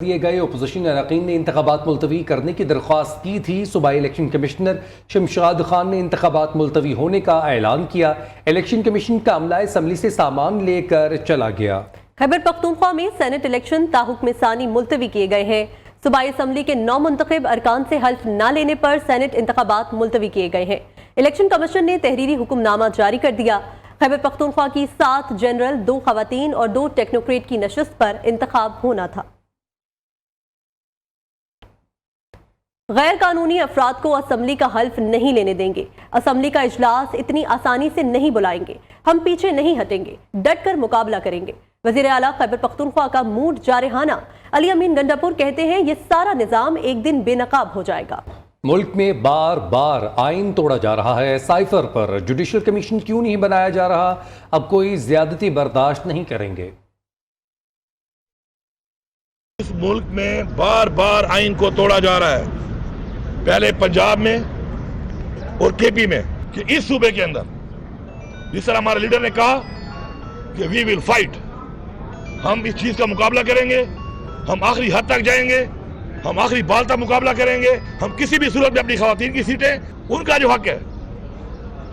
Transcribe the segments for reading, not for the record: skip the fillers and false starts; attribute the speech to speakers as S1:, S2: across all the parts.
S1: दिए गए अपोजिशन अरकान ने इंतखाबात मुलतवी करने की दरख्वास्त की थी। सूबाई इलेक्शन कमिश्नर शमशाद खान ने इंतखाबात मुलतवी होने का ऐलान किया। इलेक्शन कमीशन का अमला असम्बली से सामान लेकर चला गया।
S2: खैबर पख्तूनख्वा में सेनेट इलेक्शन ताहुक्म सानी मुलतवी किए गए हैं। सूबाई असम्बली के 9 मुंतखब अरकान से हल्फ न लेने पर सेनेट इंतखाबात मुलतवी किए गए हैं। इलेक्शन कमीशन ने तहरीरी हुक्मनामा जारी कर दिया। खैबर पख्तूनख्वा की 7 जनरल, 2 खवातीन और 2 टेक्नोक्रेट की नशस्त पर इंतखाब होना था। गैर कानूनी अफराद को असम्बली का हल्फ नहीं लेने देंगे। असम्बली का इजलास इतनी आसानी से नहीं बुलाएंगे। हम पीछे नहीं हटेंगे, डट कर मुकाबला करेंगे। वजीर आला खैबर पख्तूनख्वा का मूड जारहाना। अली अमीन गंडापुर कहते हैं ये सारा निजाम एक दिन बेनकाब हो जाएगा।
S1: मुल्क में बार बार आइन तोड़ा जा रहा है। साइफर पर जुडिशल कमीशन क्यों नहीं बनाया जा रहा? अब कोई ज्यादती बर्दाश्त नहीं करेंगे।
S3: इस मुल्क में बार बार आइन को तोड़ा जा रहा है। पहले पंजाब में और केपी में, कि इस सूबे के अंदर जिस तरह हमारे लीडर ने कहा कि वी विल फाइट, हम इस चीज का मुकाबला करेंगे, हम आखिरी हद तक जाएंगे, हम आखिरी बाल तक मुकाबला करेंगे। हम किसी भी सूरत में अपनी खवातीन की सीटें, उनका जो हक है,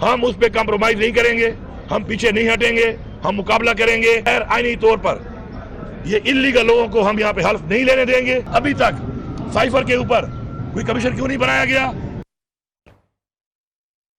S3: हम उस पर कॉम्प्रोमाइज नहीं करेंगे, हम पीछे नहीं हटेंगे, हम मुकाबला करेंगे। गैर आईनी तौर पर ये इल्लीगल लोगों को हम यहाँ पे हल्फ नहीं लेने देंगे। अभी तक साइफर के ऊपर कोई कमीशन क्यों नहीं बनाया गया?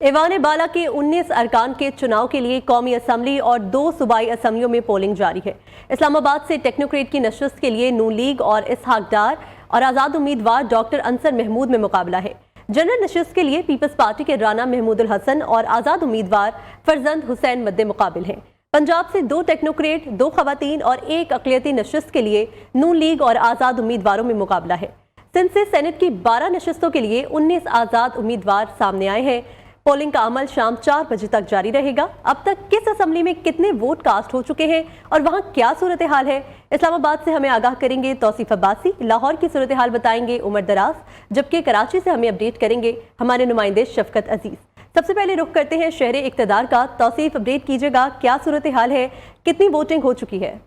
S2: ईवान बाला के 19 अरकान के चुनाव के लिए कौमी असम्बली और 2 सूबाई असम्बलियों में पोलिंग जारी है। इस्लामाबाद से टेक्नोक्रेट की नशस्त के लिए नून लीग और इसहाक डार और आज़ाद उम्मीदवार डॉक्टर अंसर महमूद में मुकाबला है। जनरल नशस्त के लिए पीपल्स पार्टी के राना महमूदुल हसन और आज़ाद उम्मीदवार फरजंद हुसैन मद्दे मुकाबिल हैं। पंजाब से 2 टेक्नोक्रेट, 2 खवातीन और 1 अक़लियती नशस्त के लिए नून लीग और आज़ाद उम्मीदवारों में मुकाबला है। सिंध से सेनेट की 12 नशस्तों के लिए 19 आज़ाद उम्मीदवार सामने आए हैं। पोलिंग का अमल शाम 4 बजे तक जारी रहेगा। अब तक किस असम्बली में कितने वोट कास्ट हो चुके हैं और वहां क्या सूरत हाल है, इस्लामाबाद से हमें आगाह करेंगे तौसीफ अब्बासी। लाहौर की सूरत हाल बताएंगे उमर दराज, जबकि कराची से हमें अपडेट करेंगे हमारे नुमाइंदे शफकत अजीज। सबसे पहले रुख करते हैं शहर इक्तदार का। तौसीफ, अपडेट कीजिएगा, क्या सूरत हाल है, कितनी वोटिंग हो चुकी है?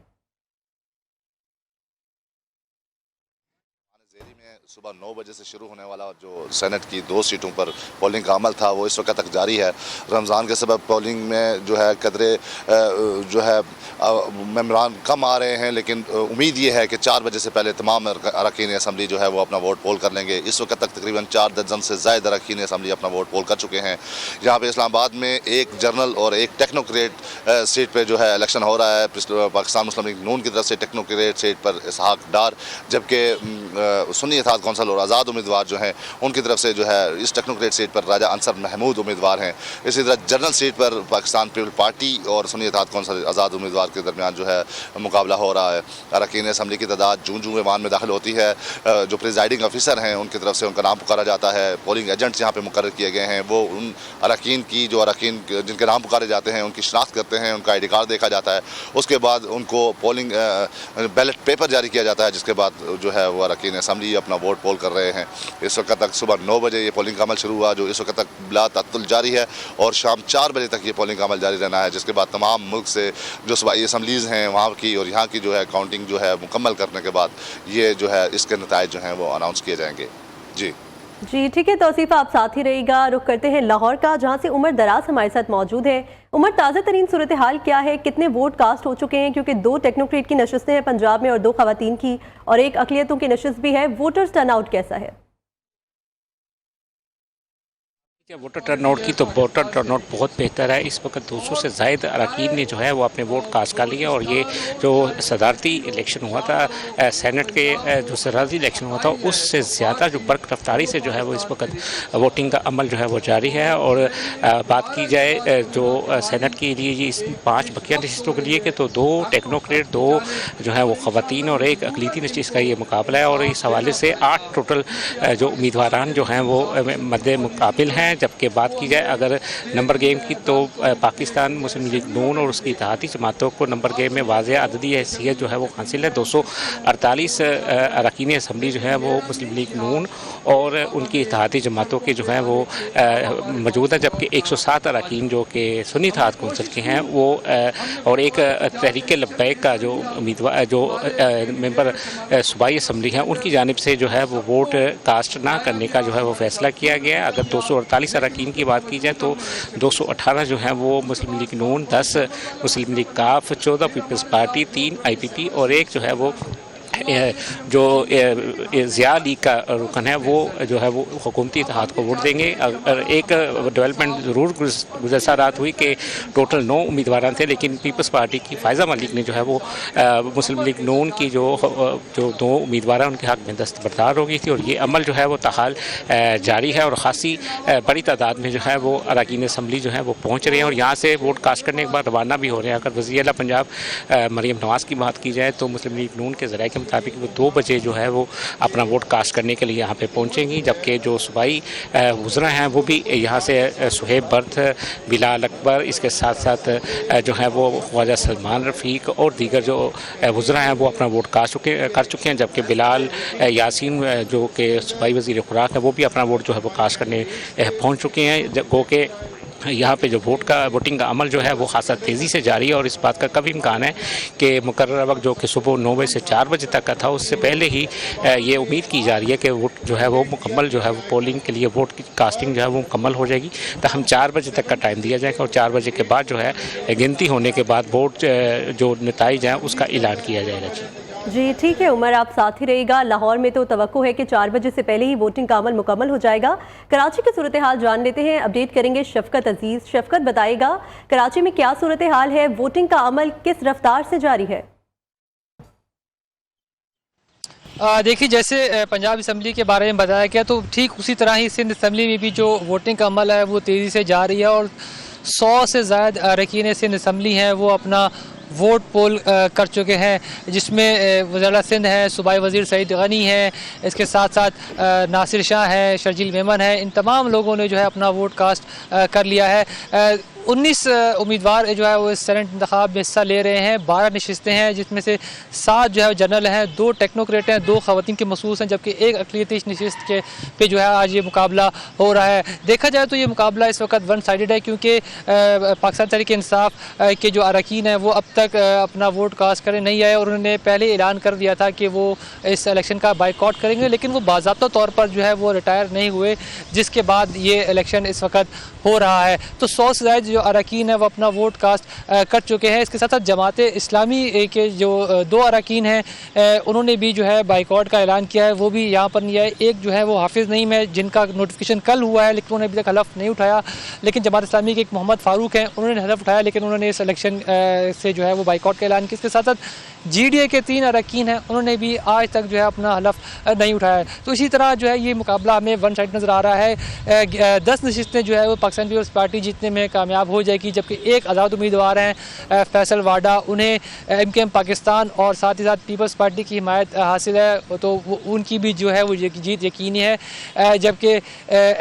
S4: सुबह 9 बजे से शुरू होने वाला जो सेनेट की 2 सीटों पर पोलिंग का अमल था वो इस वक्त तक जारी है। रमज़ान के सबब पोलिंग में जो है कदरे जो है मेंबरान कम आ रहे हैं, लेकिन उम्मीद ये है कि 4 बजे से पहले तमाम अरकान असम्बली जो है वो अपना वोट पोल कर लेंगे। इस वक्त तक तकरीबन 4 दर्जन से ज़ायद अरकान असम्बली अपना वोट पोल कर चुके हैं। यहाँ पे इस्लामाबाद में 1 जनरल और 1 टेक्नोक्रेट सीट पर जो है इलेक्शन हो रहा है। पाकिस्तान मुस्लिम लीग नून की तरफ से टेक्नोक्रेट सीट पर इसहाक डार, जबकि सुन्नी इत्तेहाद कौंसल और आज़ाद उम्मीदवार जो हैं उनकी तरफ से जो है इस टेक्नोक्रेट सीट पर राजा अंसर महमूद उम्मीदवार हैं। इसी तरह जनरल सीट पर पाकिस्तान पीपल पार्टी और सुन्नी इत्तेहाद कौंसल आज़ाद उम्मीदवार के दरमियान जो है मुकाबला हो रहा है। अरकान असम्बली की तादाद जूं जूं ईवान में दाखिल होती है, जो प्रिजाइडिंग ऑफिसर हैं उनकी तरफ से उनका नाम पुकारा जाता है। पोलिंग एजेंट्स यहाँ पर मुकर्रर किए गए हैं, वो उन अरकान की जो अरकान जिनके नाम पुकारे जाते हैं उनकी शनाख्त करते हैं, उनका आई डी कार्ड देखा जाता है। उसके बाद उनको पोलिंग बैलेट पेपर जारी किया जाता है, जिसके बाद जो है वो अरकान असम्बली अपना वोट पोल कर रहे हैं। इस वक्त तक सुबह 9 बजे ये पोलिंग का अमल शुरू हुआ, जो इस वक्त तक बिला तअत्तुल जारी है और शाम 4 बजे तक ये पोलिंग का अमल जारी रहना है, जिसके बाद तमाम मुल्क से जो सूबाई असम्बलीज़ हैं वहाँ की और यहाँ की जो है काउंटिंग जो है मुकम्मल करने के बाद ये जो है इसके नताइज जो हैं वो अनाउंस किए जाएंगे। जी
S2: ठीक है तौसीफ, आप साथ ही रहेगा। रुख करते हैं लाहौर का, जहां से उमर दराज हमारे साथ मौजूद है। उमर, ताज़ा तरीन सूरत हाल क्या है, कितने वोट कास्ट हो चुके हैं? क्योंकि 2 टेक्नोक्रेट की नशस्तें हैं पंजाब में और 2 खवातीन की और 1 अक़लियतों की नशस्त भी है। वोटर्स टर्नआउट कैसा है?
S5: वोटर टर्नआउट की तो वोटर टर्नआउट बहुत बेहतर है। इस वक्त 200 से ज़ायद अरकान ने जो है वो अपने वोट कास्ट कर लिए और ये जो सदारती इलेक्शन हुआ था, सेनेट के जो सदारती इलेक्शन हुआ था उससे ज़्यादा जो बर्क रफ्तारी से जो है वो इस वक्त वोटिंग का अमल जो है वो जारी है। और बात की जाए जो सेनेट के लिए इस 5 बकिया नशिस्तों के लिए कि तो 2 टेक्नोक्रेट, 2 जो है वो ख़वातीन और 1 अक़लियती नशिस्त का ये मुकाबला है। और इस हवाले से 8 टोटल जो उम्मीदवारान जो हैं वो मद्दे मुकाबिल हैं, जबकि बात की जाए अगर नंबर गेम की तो पाकिस्तान मुस्लिम लीग नून और उसकी इत्तेहादी जमातों को नंबर गेम में वाज़ेह अददी हैसियत जो है वो हासिल है। 248 अरकान असम्बली जो है वो मुस्लिम लीग नून और उनकी इत्तेहादी जमातों के जो है वो मौजूद है, जबकि 107 अरकान जो कि सुन्नी इत्तेहाद कौंसिल के हैं वो और एक तहरीक लब्बैक का जो उम्मीदवार जो मेंबर सूबाई असम्बली हैं उनकी जानिब से जो है वो वोट कास्ट ना करने का जो है वो फैसला किया गया है। अगर 248 अरकान की बात की जाए तो 218 जो है वो मुस्लिम लीग नून, 10 मुस्लिम लीग काफ, 14 पीपल्स पार्टी, 3 IPP और एक जो है वो जो ज़िया लीग का रुकन है वो जो है वो हुकूमती इत्तेहाद को वोट देंगे। एक डेवलपमेंट ज़रूर गुज़श्ता रात हुई कि टोटल 9 उम्मीदवार थे, लेकिन पीपल्स पार्टी की फ़ायज़ा मलिक ने जो है वो मुस्लिम लीग नून की जो 2 उम्मीदवार हैं उनके हक़ में दस्तबरदार हो गई थी और ये अमल जो है वो ताहाल जारी है और ख़ासी बड़ी तादाद में जो है वो अरकान असम्बली जो है वो पहुँच रहे हैं और यहाँ से वोट कास्ट करने के बाद रवाना भी हो रहे हैं। अगर वज़ीर आला पंजाब मरीम नवाज़ की बात की जाए तो मुस्लिम लीग नून के ज़राए के मुताबिक वो 2 बजे जो है वो अपना वोट कास्ट करने के लिए यहाँ पे पहुँचेंगी, जबकि जो सूबाई वज़रा हैं वो भी यहाँ से सुहेब बर्थ, बिलाल अकबर, इसके साथ साथ जो है वो ख्वाजा सलमान रफ़ीक और दीगर जो वज़रा हैं वो अपना वोट कास्ट कर चुके हैं, जबकि बिलाल यासीन जो कि सूबाई वज़ीर खुराक है वो भी अपना वोट जो है वो कास्ट करने पहुँच चुके हैं। गो के यहाँ पे जो वोटिंग का अमल जो है वो खासा तेज़ी से जारी है और इस बात का कभी इम्कान है कि मुकर्रर वक्त जो कि सुबह 9 बजे से 4 बजे तक का था उससे पहले ही ये उम्मीद की जा रही है कि वोट जो है वो मुकम्मल जो है वो पोलिंग के लिए वोट की कास्टिंग जो है वो मुकम्मल हो जाएगी। तो हम 4 बजे तक का टाइम दिया जाएगा और 4 बजे के बाद जो है गिनती होने के बाद वोट जो नताइज हैं उसका ऐलान किया जाएगा।
S2: जी ठीक है उमर, आप साथ ही रहेगा। लाहौर में तो तवक्को है कि 4 बजे से पहले ही वोटिंग का अमल मुकम्मल हो जाएगा। कराची की सूरत हाल जान लेते हैं, अपडेट करेंगे शफकत अजीज। शफकत बताएगा कराची में क्या सूरत हाल है, वोटिंग का अमल किस रफ्तार से जारी है?
S6: देखिए, जैसे पंजाब असम्बली के बारे में बताया गया तो ठीक उसी तरह ही सिंध असम्बली में भी जो वोटिंग का अमल है वो तेज़ी से जारी है और 100 से ज़ायद अरकान सिंध असम्बली हैं वो अपना वोट पोल कर चुके हैं, जिसमें वज़ीर सिंध है, सूबाई वज़ीर सईद गनी है, इसके साथ साथ नासिर शाह है, शर्जील मेमन है, इन तमाम लोगों ने जो है अपना वोट कास्ट कर लिया है। 19 उम्मीदवार जो है वो इस सेनेट इंतखाब में हिस्सा ले रहे हैं। 12 नशिस्तें हैं जिसमें से 7 जो है जनरल हैं, 2 टेक्नोक्रेट हैं, 2 ख़वातीन के मखसूस हैं, जबकि एक अक़लियती नशिस्त के पे जो है आज ये मुकाबला हो रहा है। देखा जाए तो ये मुकाबला इस वक्त वन साइडेड है क्योंकि पाकिस्तान तहरीक इंसाफ के जो अरकान हैं वो अब तक अपना वोट कास्ट करने नहीं आए और उन्होंने पहले ऐलान कर दिया था कि वो इस इलेक्शन का बाइकआउट करेंगे, लेकिन वो बाज़ाब्ता तौर पर जो है वो रिटायर नहीं हुए, जिसके बाद ये इलेक्शन इस वक्त हो रहा है। तो 100 से ज़्यादा जो अरकान है वो अपना वोट कास्ट कर चुके हैं। इसके साथ साथ जमात इस्लामी के जो 2 अरकान हैं उन्होंने भी जो है बाइकआउट का ऐलान किया है, वो भी यहाँ पर नहीं आए। एक जो है वो हाफिज़ नईम है जिनका नोटिफिकेशन कल हुआ है लेकिन उन्होंने अभी तक हलफ नहीं उठाया, लेकिन जमात इस्लामी के एक मोहम्मद फ़ारूक हैं उन्होंने हलफ उठाया लेकिन उन्होंने इस इलेक्शन से जो है वो बाइकआउट का ऐलान किया। इसके साथ साथ GDA के 3 अरकान हैं उन्होंने भी आज तक जो है अपना हलफ नहीं उठाया है। तो इसी तरह जो है ये मुकाबला हमें वन साइड नज़र आ रहा है। 10 नशिस्तें जो है वो पाकिस्तान पीपल्स पार्टी जीतने में कामयाब हो जाएगी, जबकि एक आज़ाद उम्मीदवार हैं फैसल वाडा, उन्हें MKM पाकिस्तान और साथ ही साथ पीपल्स पार्टी की हिमायत हासिल है, तो उनकी भी जो है वो जीत यकीनी है। जबकि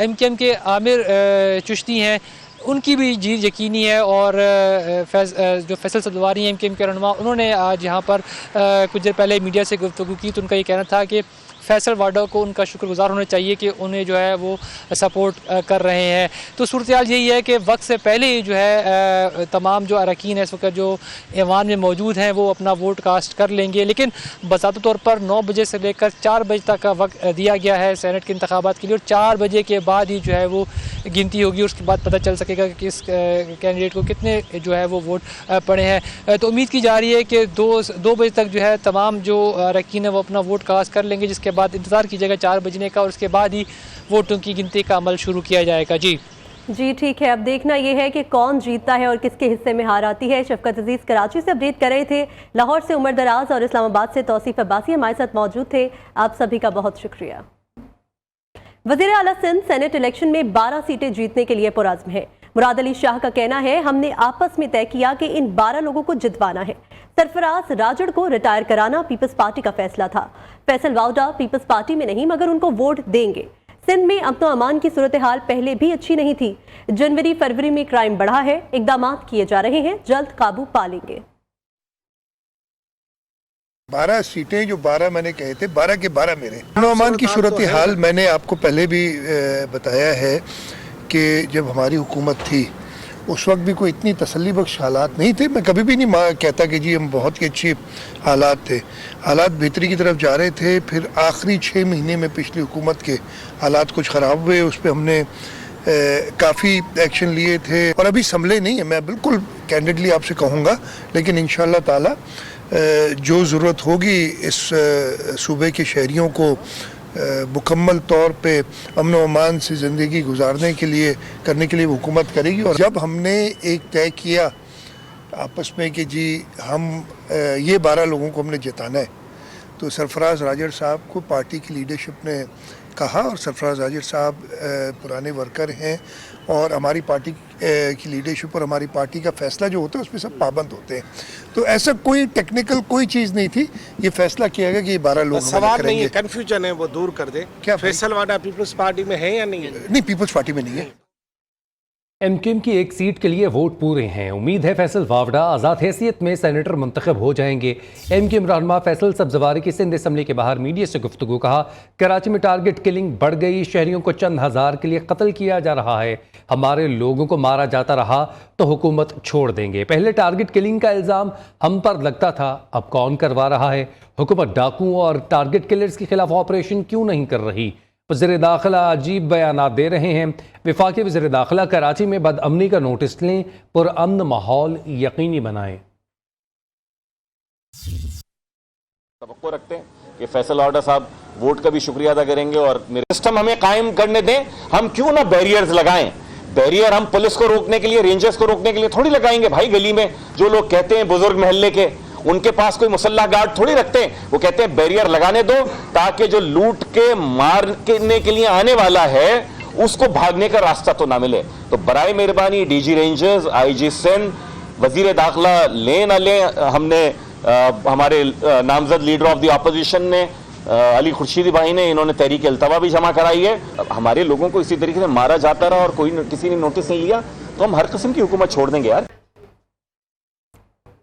S6: MKM के आमिर चिश्ती हैं उनकी भी जीत यकीनी है और जो फैसल सदवारी हैं MKM के रहनुमा, उन्होंने आज यहाँ पर कुछ देर पहले मीडिया से गुफ्तगू की तो उनका ये कहना था कि फैसल वाडा को उनका शुक्रगुजार होना चाहिए कि उन्हें जो है वो सपोर्ट कर रहे हैं। तो सूरत हाल यही है कि वक्त से पहले ही जो है तमाम जो अरकान है इस वक्त जो ऐवान में मौजूद हैं वो अपना वोट कास्ट कर लेंगे, लेकिन बज़ाता तौर पर 9 बजे से लेकर 4 बजे तक का वक्त दिया गया है सेनेट के इंतखाबात के लिए और 4 बजे के बाद ही जो है वो गिनती होगी, उसके बाद पता चल सकेगा कि किस कैंडिडेट को कितने जो है वो वोट पड़े हैं। तो उम्मीद की जा रही है कि 2 बजे तक जो है तमाम जो अरकान है वो अपना वोट कास्ट कर लेंगे, जिसके बाद इंतज़ार कीजिएगा 4 बजने का और उसके बाद ही वोटों की गिनती का अमल शुरू किया जाएगा। जी
S2: ठीक है, अब देखना यह है कि कौन जीतता है और किसके हिस्से में हार आती है। शफकत अजीज कराची से अपडेट कर रहे थे। लाहौर से उमर दराज और इस्लामाबाद से तौसीफ अब्बासी हमारे साथ मौजूद थे। आप सभी का बहुत शुक्रिया। वज़ीर आला सिंध सेनेट इलेक्शन में 12 सीटें जीतने के लिए पुरज़्म है। मुराद अली शाह का कहना है, हमने आपस में तय किया कि इन 12 लोगों को जितवाना है। सरफराज राजड़ को रिटायर कराना पीपल्स पार्टी का फैसला था। फैसल वाडा पीपल्स पार्टी में नहीं मगर उनको वोट देंगे। सिंध में अमन अमान की सूरत हाल पहले भी अच्छी नहीं थी। जनवरी फरवरी में क्राइम बढ़ा है, इकदाम किए जा रहे हैं, जल्द काबू पा लेंगे।
S7: 12 सीटें जो 12 मैंने कहे थे, 12 के 12 मेरे। अमन अमान की सूरत हाल मैंने आपको पहले भी बताया है कि जब हमारी हुकूमत थी उस वक्त भी कोई इतनी तसल्ली बख्श हालात नहीं थे। मैं कभी भी नहीं कहता कि जी हम बहुत ही अच्छी हालात थे। हालात बेहतरी की तरफ जा रहे थे। फिर आखिरी 6 महीने में पिछली हुकूमत के हालात कुछ ख़राब हुए, उस पर हमने काफ़ी एक्शन लिए थे और अभी संभले नहीं है, मैं बिल्कुल कैंडिडली आपसे कहूँगा। लेकिन इंशाअल्लाह ताला जो ज़रूरत होगी इस सूबे के शहरियों को मुकम्मल तौर पे अमन व अमान से ज़िंदगी गुजारने के लिए करने के लिए हुकूमत करेगी। और जब हमने एक तय किया आपस में कि जी हम ये 12 लोगों को हमने जिताना है, तो सरफराज राजड़ साहब को पार्टी की लीडरशिप ने कहा, और सरफराज राजड़ साहब पुराने वर्कर हैं और हमारी पार्टी की लीडरशिप और हमारी पार्टी का फैसला जो होता है उसमें सब पाबंद होते हैं। तो ऐसा कोई टेक्निकल कोई चीज़ नहीं थी, ये फैसला किया गया कि ये 12 लोग
S8: सवाल नहीं है, कंफ्यूजन है, वो दूर कर दे।
S7: क्या
S8: फैसल वाडा पीपल्स पार्टी में है या नहीं है?
S7: नहीं, पीपल्स पार्टी में नहीं है।
S1: एमक्यूएम की एक सीट के लिए वोट पूरे हैं। उम्मीद है फैसल वावड़ा आज़ाद हैसियत में सेनेटर मुंतखब हो जाएंगे। एमक्यूएम रहनुमा फैसल सब्जवारी की सिंध असम्बली के बाहर मीडिया से गुफ्तगू। कहा, कराची में टारगेट किलिंग बढ़ गई, शहरियों को चंद हज़ार के लिए कत्ल किया जा रहा है। हमारे लोगों को मारा जाता रहा तो हुकूमत छोड़ देंगे। पहले टारगेट किलिंग का इल्ज़ाम हम पर लगता था, अब कौन करवा रहा है? हुकूमत डाकुओं और टारगेट किलर्स के खिलाफ ऑपरेशन क्यों नहीं कर रही? वज़ीर दाखिला अजीब बयानात दे रहे हैं। वफाकी वज़ीर दाखिला कराची में बदअमनी का नोटिस लें, पुरअमन माहौल यकीनी बनाएं।
S9: तवक्को रखते हैं कि फैसल वाडा साहब वोट का भी शुक्रिया अदा करेंगे और मेरे सिस्टम हमें कायम करने दें। हम क्यों ना बैरियर्स लगाएं? बैरियर हम पुलिस को रोकने के लिए, रेंजर्स को रोकने के लिए थोड़ी लगाएंगे भाई। गली में जो लोग कहते हैं बुजुर्ग महल्ले के, उनके पास कोई मुसल्ला गार्ड थोड़ी रखते हैं। वो कहते हैं बैरियर लगाने दो ताकि जो लूट के मारने के लिए आने वाला है उसको भागने का रास्ता तो ना मिले। तो बराए मेहरबानी डीजी रेंजर्स, आईजी सिंध, वजीर दाखिला लें ना लें, हमने हमारे नामजद लीडर ऑफ द ऑपोजिशन ने अली खुर्शीदी भाई ने, इन्होंने तहरीक अल्तवा भी जमा कराई है। हमारे लोगों को इसी तरीके से मारा जाता रहा और किसी ने नोटिस नहीं लिया तो हम हर किस्म की हुकूमत छोड़ देंगे यार।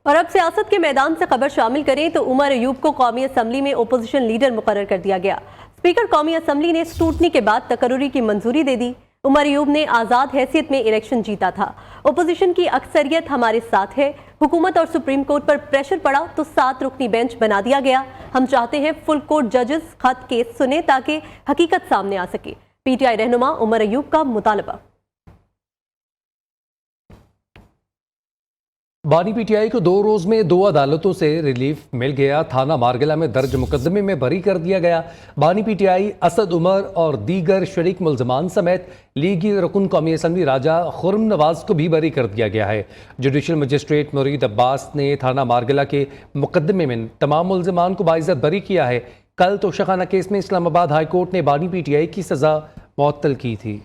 S2: और अब सियासत के मैदान से खबर शामिल करें तो उमर अयूब को कौमी असम्बली में ओपोजिशन लीडर मुकर्रर कर दिया गया। स्पीकर कौमी असम्बली ने स्क्रूटनी के बाद तकर्रुरी की मंजूरी दे दी। उमर अयूब ने आज़ाद हैसियत में इलेक्शन जीता था। ओपोजिशन की अक्सरियत हमारे साथ है। हुकूमत और सुप्रीम कोर्ट पर प्रेशर पड़ा तो 7 रुकनी बेंच बना दिया गया। हम चाहते हैं फुल कोर्ट जजेस खत केस सुने ताकि हकीकत सामने आ सके। पीटीआई रहनुमा उमर अयूब का मुतालबा।
S1: बानी पीटीआई को 2 रोज़ में 2 अदालतों से रिलीफ मिल गया। थाना मारगला में दर्ज मुकदमे में बरी कर दिया गया। बानी पीटीआई असद उमर और दीगर शरीक मुल्ज़मान समेत लीगी रुकन कौमी असम्बली राजा खुर्रम नवाज को भी बरी कर दिया गया है। जुडिशल मजिस्ट्रेट मुरीद अब्बास ने थाना मारगला के मुकदमे में तमाम मुल्ज़मान को बाइज़्ज़त बरी किया है। कल तोशाखाना केस में इस्लामाबाद हाई कोर्ट ने बानी पीटीआई की सज़ा मुअत्तल की थी।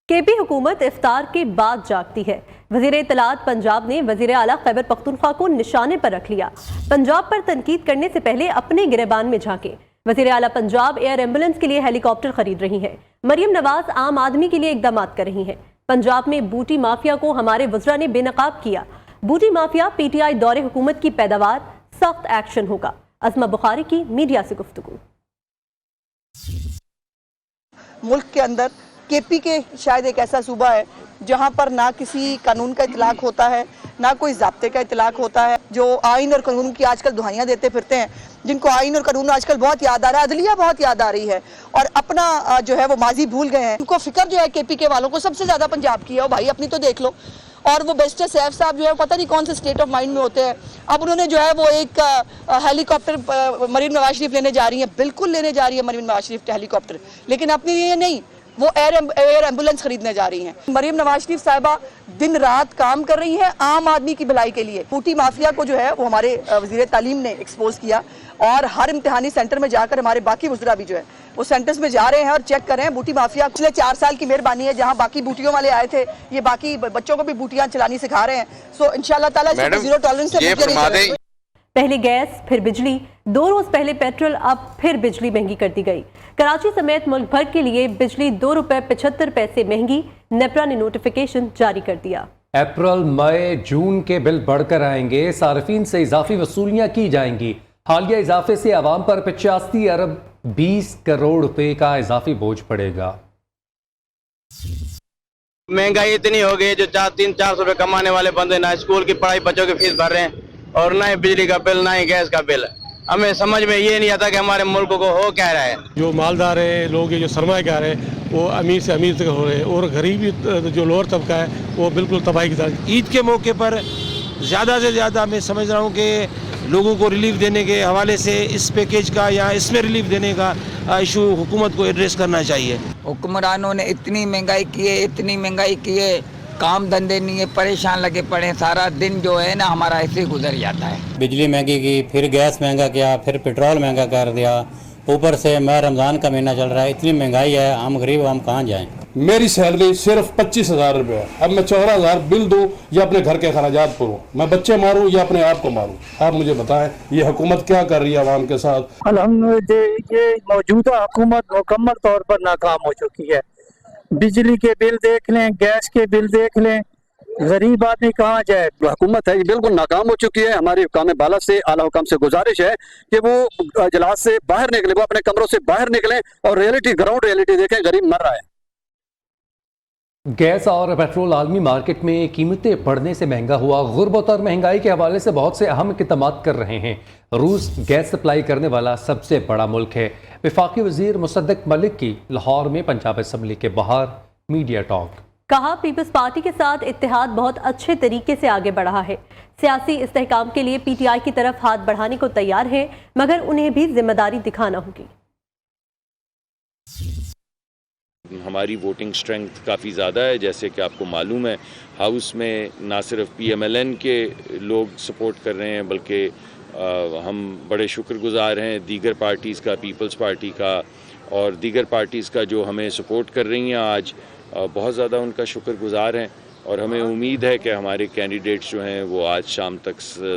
S2: केपी हुकूमत इफ्तार के बाद जागती है। वज़ीर इत्तलात पंजाब ने वज़ीर आला खैबर पख्तूनख्वा को निशाने पर रख लिया। पंजाब पर तनकीद करने से पहले अपने गिरेबान में झांके। वज़ीर आला पंजाब एयर एम्बुलेंस के लिए हेलीकॉप्टर खरीद रही है। मरियम नवाज आम आदमी के लिए इकदाम कर रही हैं। पंजाब में बूटी माफिया को हमारे वज़रा ने बेनकाब किया। बूटी माफिया पीटीआई दौरे हुकूमत की पैदावार, सख्त एक्शन होगा। अज़मा बुखारी की मीडिया से गुफ्तगू।
S10: मुल्क के अंदर केपी के शायद एक ऐसा सूबा है जहां पर ना किसी कानून का इतलाक होता है, ना कोई ज़ाब्ते का इतलाक होता है। जो आइन और कानून की आजकल दुहाइयाँ देते फिरते हैं, जिनको आइन और कानून आजकल बहुत याद आ रहा है, अदलिया बहुत याद आ रही है और अपना जो है वो माजी भूल गए हैं। उनको फिक्र जो है केपी के वालों को सबसे ज़्यादा पंजाब की है। और भाई अपनी तो देख लो। और वो बेस्टर सैफ साहब जो है पता नहीं कौन से स्टेट ऑफ माइंड में होते हैं। अब उन्होंने जो है वो एक हेलीकॉप्टर मरीम नवाज शरीफ लेने जा रही है, बिल्कुल लेने जा रही है मरीम नवाज शरीफ हेलीकॉप्टर, लेकिन अपने लिए नहीं, वो एयर एम्बुलेंस खरीदने जा रही हैं। मरीम नवाज शरीफ साहिबा दिन रात काम कर रही हैं आम आदमी की भलाई के लिए। बूटी माफिया को जो है वो हमारे वज़ीर तालीम ने एक्सपोज किया और हर इम्तिहानी सेंटर में जाकर हमारे बाकी वज़रा भी जो है वो सेंटर्स में जा रहे हैं और चेक कर रहे हैं। बूटी माफिया पिछले 4 साल की मेहरबानी है, जहां बाकी बूटियों वाले आए थे, ये बाकी बच्चों को भी बूटियां चलानी सिखा रहे हैं। सो इंशाल्लाह ताला जीरो टॉलरेंस से। पहले गैस, फिर बिजली,
S2: 2 रोज पहले पेट्रोल, अब फिर बिजली महंगी कर दी गई। कराची समेत मुल्क भर के लिए बिजली 2 रुपए 75 पैसे महंगी। नेपरा ने नोटिफिकेशन जारी कर दिया।
S1: अप्रैल, मई, जून के बिल बढ़कर आएंगे। सार्फिन से इजाफी वसूलियां की जाएंगी। हालिया इजाफे से आवाम पर 85 अरब 20 करोड़ रुपए का इजाफी बोझ पड़ेगा।
S11: महंगाई इतनी हो गई, जो 300-400 रुपए कमाने वाले बंदे ना स्कूल की पढ़ाई, बच्चों की फीस भर रहे हैं और ना ही बिजली का बिल, ना ही गैस का बिल। हमें समझ में ये नहीं आता कि हमारे मुल्क को हो क्या रहा है।
S8: जो मालदार है लोग, ये जो सरमायाकार है, वो अमीर से अमीर तक हो रहे हैं और गरीबी जो लोअर तबका है वो बिल्कुल तबाही की तरह। ईद के मौके पर ज़्यादा से ज़्यादा मैं समझ रहा हूँ कि लोगों को रिलीफ देने के हवाले से इस पैकेज का या इसमें रिलीफ देने का इशू हुकूमत को एड्रेस करना चाहिए।
S12: हुक्मरानों ने इतनी महंगाई की है, इतनी महंगाई की है, काम धंधे नहीं है, परेशान लगे पड़े हैं। सारा दिन जो है ना हमारा ऐसे ही गुजर जाता है।
S13: बिजली महंगी की, फिर गैस महंगा किया, फिर पेट्रोल महंगा कर दिया, ऊपर से मैं रमज़ान का महीना चल रहा है, इतनी महंगाई है, हम गरीब हम कहाँ जाएं।
S14: मेरी सैलरी सिर्फ 25,000 रुपये है। अब मैं 14,000 बिल दूँ या अपने घर के खर्चात करूँ, मैं बच्चे मारूँ या अपने आप को मारूँ? आप मुझे बताएं, ये हुकूमत क्या कर रही है आवाम के साथ?
S15: अल्हम्दुलिल्लाह ये मौजूदा हुकूमत मुकम्मल तौर पर नाकाम हो चुकी है। बिजली के बिल देख लें, गैस के बिल देख लें, गरीब आदमी कहाँ जाए।
S16: हुकूमत है बिल्कुल नाकाम हो चुकी है। हमारी हुकाम बाला से, आला हुकाम से गुजारिश है कि वो इजलास से बाहर निकले, वो अपने कमरों से बाहर निकलें और रियलिटी, ग्राउंड रियलिटी देखें। गरीब मर रहा है।
S1: गैस और पेट्रोल आलमी मार्केट में कीमतें बढ़ने से महंगा हुआ। गुर्बत और महंगाई के हवाले से बहुत से अहम इक़दामात कर रहे हैं। रूस गैस सप्लाई करने वाला सबसे बड़ा मुल्क है। वफाकी वजीर मुसद्दक मलिक की लाहौर में पंजाब असम्बली के बाहर मीडिया टॉक।
S2: कहा, पीपल्स पार्टी के साथ इत्तेहाद बहुत अच्छे तरीके से आगे बढ़ा है। सियासी इस्तेहकाम के लिए PTI की तरफ हाथ बढ़ाने को तैयार है, मगर उन्हें भी जिम्मेदारी दिखाना होगी।
S9: हमारी वोटिंग स्ट्रेंथ काफ़ी ज़्यादा है। जैसे कि आपको मालूम है, हाउस में ना सिर्फ PMLN के लोग सपोर्ट कर रहे हैं, बल्कि हम बड़े शुक्रगुजार हैं दीगर पार्टीज़ का, पीपल्स पार्टी का और दीगर पार्टीज़ का जो हमें सपोर्ट कर रही हैं। आज बहुत ज़्यादा उनका शुक्रगुजार हैं और हमें उम्मीद है कि हमारे कैंडिडेट्स जो हैं वो आज शाम तक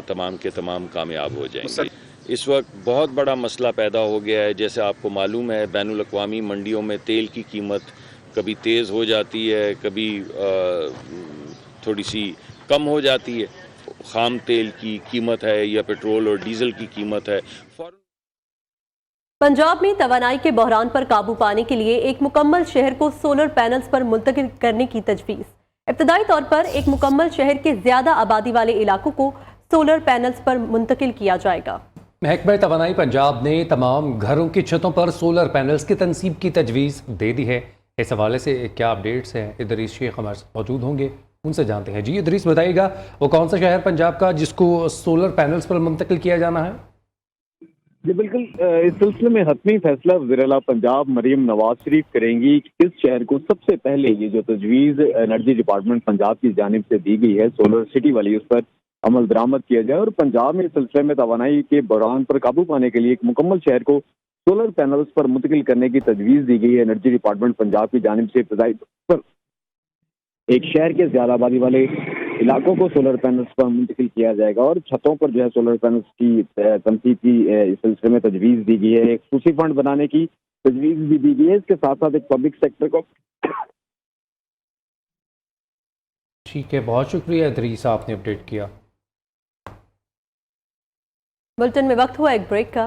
S9: तमाम के तमाम कामयाब हो जाएंगे। इस वक्त बहुत बड़ा मसला पैदा हो गया है। जैसे आपको मालूम है, बैनुल अक़वामी मंडियों में तेल की कीमत कभी तेज़ हो जाती है, कभी थोड़ी सी कम हो जाती है। खाम तेल की कीमत है या पेट्रोल और डीजल की कीमत है।
S2: पंजाब में तवानाई के बहरान पर काबू पाने के लिए एक मुकम्मल शहर को सोलर पैनल्स पर मुंतकिल करने की तजवीज़। इब्तदाई तौर पर एक मुकम्मल शहर के ज़्यादा आबादी वाले इलाकों को सोलर पैनल्स पर मुंतकिल किया जाएगा।
S1: महकमा तवानाई पंजाब ने तमाम घरों की छतों पर सोलर पैनल्स की तनसीब की तजवीज़ दे दी है। इस हवाले से क्या अपडेट्स हैं, इदरीस शेख हमारे साथ मौजूद होंगे, उनसे जानते हैं। जी इदरीस, बताइएगा वो कौन सा शहर पंजाब का जिसको सोलर पैनल्स पर मुंतकिल किया जाना है?
S17: जी बिल्कुल, इस सिलसिले में हतमी फैसला वज़ीर-ए-आला पंजाब मरीम नवाज शरीफ करेंगी। इस शहर को सबसे पहले ये जो तजवीज़ एनर्जी डिपार्टमेंट पंजाब की जानिब से दी गई है सोलर सिटी वाली, उस पर अमल दरामद किया जाए और पंजाब में इस सिलसिले में तवानाई के बहरान पर काबू पाने के लिए एक मुकम्मल शहर को सोलर पैनल्स पर मुंतकिल करने की तजवीज़ दी गई है। एनर्जी डिपार्टमेंट पंजाब की जानिब से इब्तदाई पर एक शहर के ज़्यादा आबादी वाले इलाकों को सोलर पैनल्स पर मुंतकिल किया जाएगा और छतों पर जो है सोलर पैनल्स की तनसीब की इस सिलसिले में तजवीज़ दी गई है। एक खुसूसी फंड बनाने की तजवीज़ भी दी गई है। इसके साथ साथ एक पब्लिक सेक्टर को।
S1: ठीक है, बहुत शुक्रिया इदरीस, आपने अपडेट किया।
S2: बुलेटिन में वक्त हुआ एक ब्रेक का।